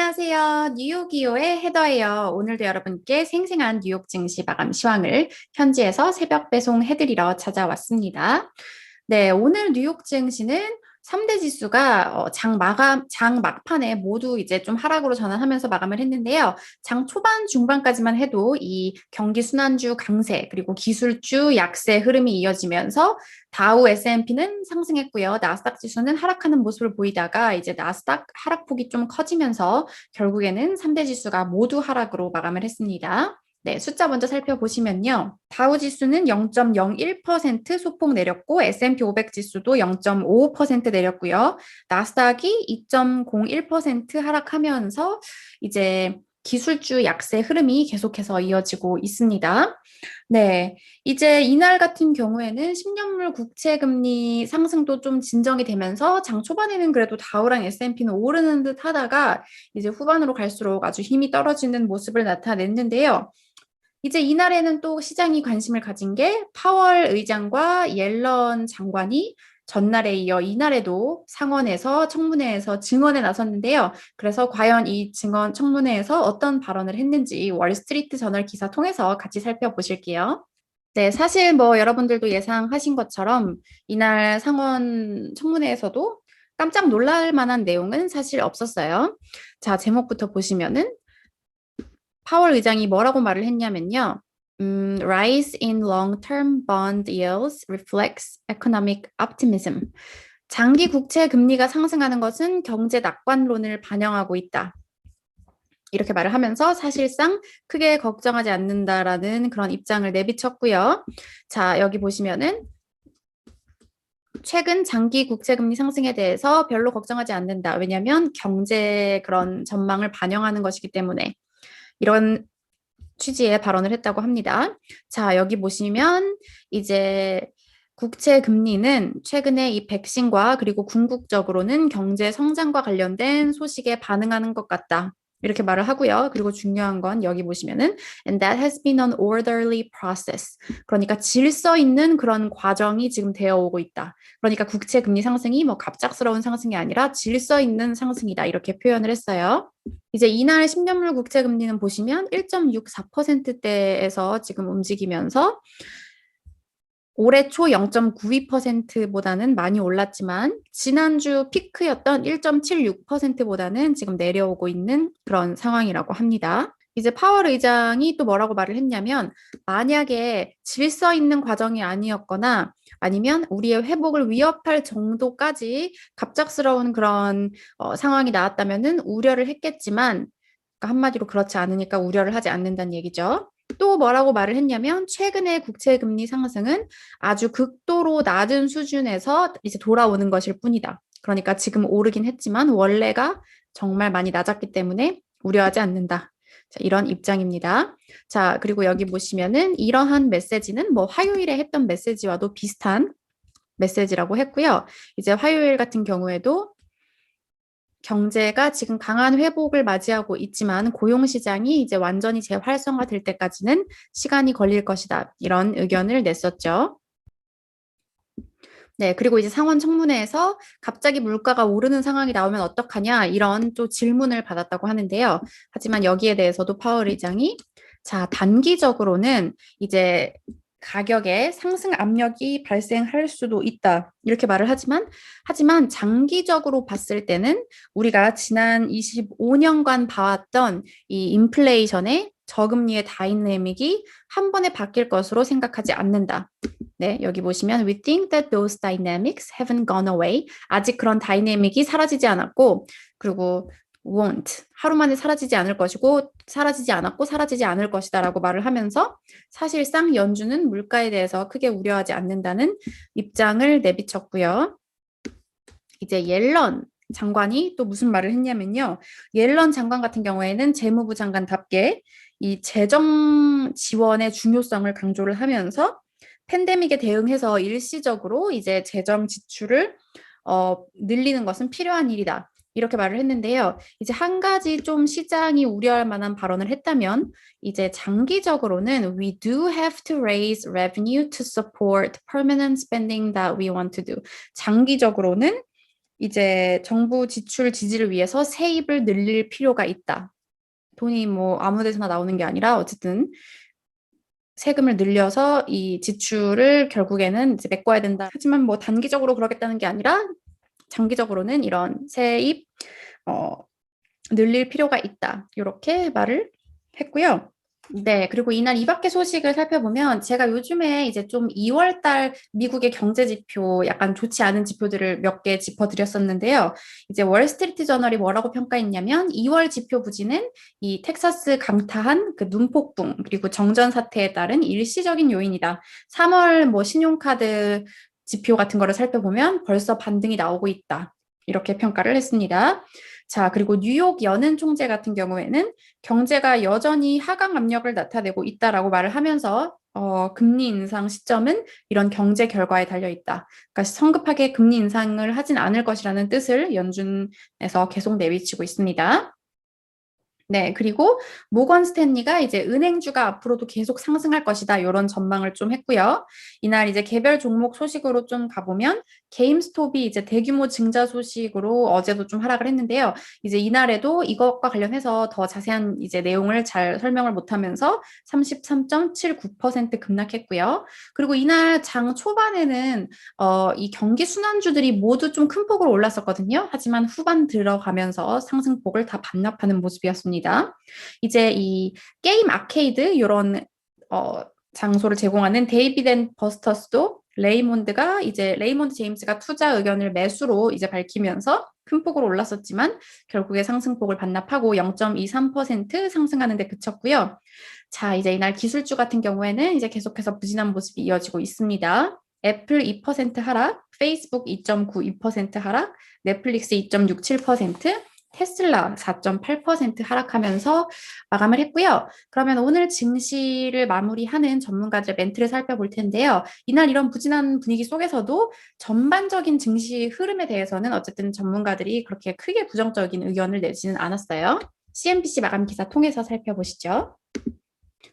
안녕하세요. 뉴욕이오의 헤더예요. 오늘도 여러분께 생생한 뉴욕 증시 마감 시황을 현지에서 새벽 배송해드리러 찾아왔습니다. 네, 오늘 뉴욕 증시는 3대 지수가 장 막판에 모두 이제 좀 하락으로 전환하면서 마감을 했는데요. 장 초반 중반까지만 해도 이 경기 순환주 강세 그리고 기술주 약세 흐름이 이어지면서 다우 S&P는 상승했고요. 나스닥 지수는 하락하는 모습을 보이다가 이제 나스닥 하락폭이 좀 커지면서 결국에는 3대 지수가 모두 하락으로 마감을 했습니다. 네, 숫자 먼저 살펴보시면요. 다우 지수는 0.01% 소폭 내렸고 S&P 500 지수도 0.55% 내렸고요. 나스닥이 2.01% 하락하면서 이제 기술주 약세 흐름이 계속해서 이어지고 있습니다. 네, 이제 이날 같은 경우에는 10년물 국채 금리 상승도 좀 진정이 되면서 장 초반에는 그래도 다우랑 S&P는 오르는 듯 하다가 이제 후반으로 갈수록 아주 힘이 떨어지는 모습을 나타냈는데요. 이제 이날에는 또 시장이 관심을 가진 게 파월 의장과 옐런 장관이 전날에 이어 이날에도 상원에서 청문회에서 증언에 나섰는데요. 그래서 과연 이 증언 청문회에서 어떤 발언을 했는지 월스트리트 저널 기사 통해서 같이 살펴보실게요. 네, 사실 뭐 여러분들도 예상하신 것처럼 이날 상원 청문회에서도 깜짝 놀랄 만한 내용은 사실 없었어요. 자, 제목부터 보시면은 파월 의장이 뭐라고 말을 했냐면요. Rise in long-term bond yields reflects economic optimism. 장기 국채 금리가 상승하는 것은 경제 낙관론을 반영하고 있다. 이렇게 말을 하면서 사실상 크게 걱정하지 않는다라는 그런 입장을 내비쳤고요. 자, 여기 보시면은 최근 장기 국채 금리 상승에 대해서 별로 걱정하지 않는다. 왜냐하면 경제 그런 전망을 반영하는 것이기 때문에 이런 취지의 발언을 했다고 합니다. 자, 여기 보시면 이제 국채 금리는 최근에 이 백신과 그리고 궁극적으로는 경제 성장과 관련된 소식에 반응하는 것 같다. 이렇게 말을 하고요. 그리고 중요한 건 여기 보시면은 and that has been an orderly process. 그러니까 질서 있는 그런 과정이 지금 되어 오고 있다. 그러니까 국채 금리 상승이 뭐 갑작스러운 상승이 아니라 질서 있는 상승이다. 이렇게 표현을 했어요. 이제 이날 10년물 국채 금리는 보시면 1.64%대에서 지금 움직이면서 올해 초 0.92%보다는 많이 올랐지만 지난주 피크였던 1.76%보다는 지금 내려오고 있는 그런 상황이라고 합니다. 이제 파월 의장이 또 뭐라고 말을 했냐면 만약에 질서 있는 과정이 아니었거나 아니면 우리의 회복을 위협할 정도까지 갑작스러운 그런 상황이 나왔다면은 우려를 했겠지만 그러니까 한마디로 그렇지 않으니까 우려를 하지 않는다는 얘기죠. 또 뭐라고 말을 했냐면 최근의 국채 금리 상승은 아주 극도로 낮은 수준에서 이제 돌아오는 것일 뿐이다. 그러니까 지금 오르긴 했지만 원래가 정말 많이 낮았기 때문에 우려하지 않는다. 자, 이런 입장입니다. 자, 그리고 여기 보시면은 이러한 메시지는 뭐 화요일에 했던 메시지와도 비슷한 메시지라고 했고요. 이제 화요일 같은 경우에도 경제가 지금 강한 회복을 맞이하고 있지만 고용시장이 이제 완전히 재활성화될 때까지는 시간이 걸릴 것이다. 이런 의견을 냈었죠. 네, 그리고 이제 상원 청문회에서 갑자기 물가가 오르는 상황이 나오면 어떡하냐 이런 또 질문을 받았다고 하는데요. 하지만 여기에 대해서도 파월 의장이 자, 단기적으로는 이제 가격에 상승 압력이 발생할 수도 있다. 이렇게 말을 하지만 장기적으로 봤을 때는 우리가 지난 25년간 봐왔던 이 인플레이션의 저금리의 다이내믹이 한 번에 바뀔 것으로 생각하지 않는다. 네, 여기 보시면 we think that those dynamics haven't gone away. 아직 그런 다이내믹이 사라지지 않았고 그리고 won't 하루 만에 사라지지 않을 것이고 사라지지 않았고 사라지지 않을 것이다라고 말을 하면서 사실상 연준은 물가에 대해서 크게 우려하지 않는다는 입장을 내비쳤고요. 이제 옐런 장관이 또 무슨 말을 했냐면요. 옐런 장관 같은 경우에는 재무부 장관답게 이 재정 지원의 중요성을 강조를 하면서 팬데믹에 대응해서 일시적으로 이제 재정 지출을 늘리는 것은 필요한 일이다. 이렇게 말을 했는데요. 이제 한 가지 좀 시장이 우려할 만한 발언을 했다면 이제 장기적으로는 we do have to raise revenue to support permanent spending that we want to do. 장기적으로는 이제 정부 지출 지지를 위해서 세입을 늘릴 필요가 있다. 돈이 뭐 아무 데서나 나오는 게 아니라 어쨌든 세금을 늘려서 이 지출을 결국에는 이제 메꿔야 된다. 하지만 뭐 단기적으로 그러겠다는 게 아니라 장기적으로는 이런 세입 늘릴 필요가 있다. 이렇게 말을 했고요. 네, 그리고 이날 이 밖의 소식을 살펴보면 제가 요즘에 이제 좀 2월 달 미국의 경제 지표 약간 좋지 않은 지표들을 몇 개 짚어드렸었는데요. 이제 월스트리트 저널이 뭐라고 평가했냐면 2월 지표 부진은 이 텍사스 강타한 그 눈폭풍 그리고 정전 사태에 따른 일시적인 요인이다. 3월 뭐 신용카드 지표 같은 거를 살펴보면 벌써 반등이 나오고 있다. 이렇게 평가를 했습니다. 자, 그리고 뉴욕 연은 총재 같은 경우에는 경제가 여전히 하강 압력을 나타내고 있다라고 말을 하면서 금리 인상 시점은 이런 경제 결과에 달려 있다. 그러니까 성급하게 금리 인상을 하진 않을 것이라는 뜻을 연준에서 계속 내비치고 있습니다. 네, 그리고 모건 스탠리가 이제 은행주가 앞으로도 계속 상승할 것이다. 이런 전망을 좀 했고요. 이날 이제 개별 종목 소식으로 좀 가보면 게임스톱이 이제 대규모 증자 소식으로 어제도 좀 하락을 했는데요. 이제 이날에도 이것과 관련해서 더 자세한 이제 내용을 잘 설명을 못하면서 33.79% 급락했고요. 그리고 이날 장 초반에는 이 경기 순환주들이 모두 좀 큰 폭으로 올랐었거든요. 하지만 후반 들어가면서 상승폭을 다 반납하는 모습이었습니다. 이제 이 게임 아케이드 이런 장소를 제공하는 데이비드 앤 버스터스도 레이몬드 제임스가 투자 의견을 매수로 이제 밝히면서 큰 폭으로 올랐었지만 결국에 상승폭을 반납하고 0.23% 상승하는 데 그쳤고요. 자, 이제 이날 기술주 같은 경우에는 이제 계속해서 부진한 모습이 이어지고 있습니다. 애플 2% 하락, 페이스북 2.92% 하락, 넷플릭스 2.67%, 테슬라 4.8% 하락하면서 마감을 했고요. 그러면 오늘 증시를 마무리하는 전문가들의 멘트를 살펴볼 텐데요. 이날 이런 부진한 분위기 속에서도 전반적인 증시 흐름에 대해서는 어쨌든 전문가들이 그렇게 크게 부정적인 의견을 내지는 않았어요. CNBC 마감 기사 통해서 살펴보시죠.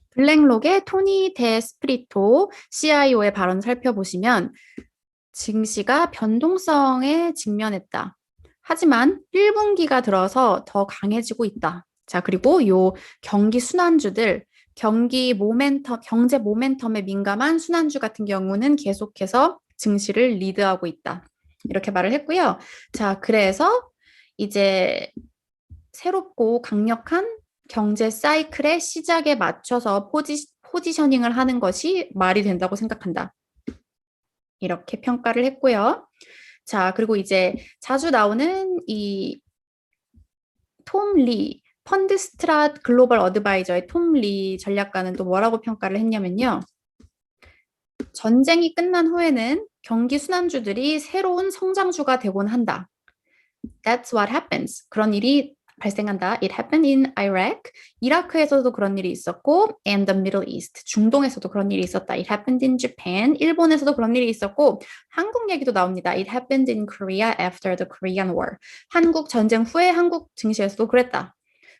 블랙록의 토니 데 스프리토 CIO의 발언 살펴보시면 증시가 변동성에 직면했다. 하지만 1분기가 들어서 더 강해지고 있다. 자, 그리고 요 경기 순환주들, 경제 모멘텀에 민감한 순환주 같은 경우는 계속해서 증시를 리드하고 있다. 이렇게 말을 했고요. 자, 그래서 이제 새롭고 강력한 경제 사이클의 시작에 맞춰서 포지셔닝을 하는 것이 말이 된다고 생각한다. 이렇게 평가를 했고요. 자, 그리고 이제 자주 나오는 이 톰 리, 펀드스트랏 글로벌 어드바이저의 톰 리 전략가는 또 뭐라고 평가를 했냐면요. 전쟁이 끝난 후에는 경기 순환주들이 새로운 성장주가 되곤 한다. That's what happens. 그런 일이 발생한다. It happened in Iraq. 이라크에서도 그런 일이 있었고, and the Middle East. 중동에서도 그런 일이 있었다. It happened in Japan. 일본에서도 그런 일이 있었고, 한국 얘기도 나옵니다. It happened in Korea after the Korean War. 한국 전쟁 후에 한국 증시에서도 그랬다.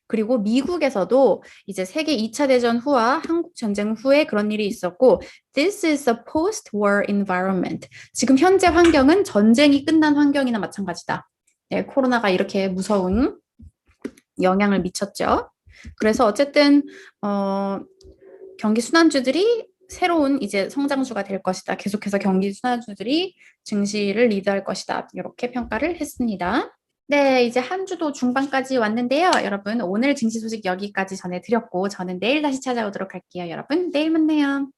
그리고 미국에서도 이제 세계 2차 대전 후와 한국 전쟁 후에 그런 일이 있었고, This is a post-war environment. 지금 현재 환경은 전쟁이 끝난 환경이나 마찬가지다. 네, 코로나가 이렇게 무서운 영향을 미쳤죠. 그래서 어쨌든 경기 순환주들이 새로운 이제 성장주가 될 것이다. 계속해서 경기 순환주들이 증시를 리드할 것이다. 이렇게 평가를 했습니다. 네, 이제 한 주도 중반까지 왔는데요. 여러분, 오늘 증시 소식 여기까지 전해드렸고 저는 내일 다시 찾아오도록 할게요. 여러분, 내일 만나요.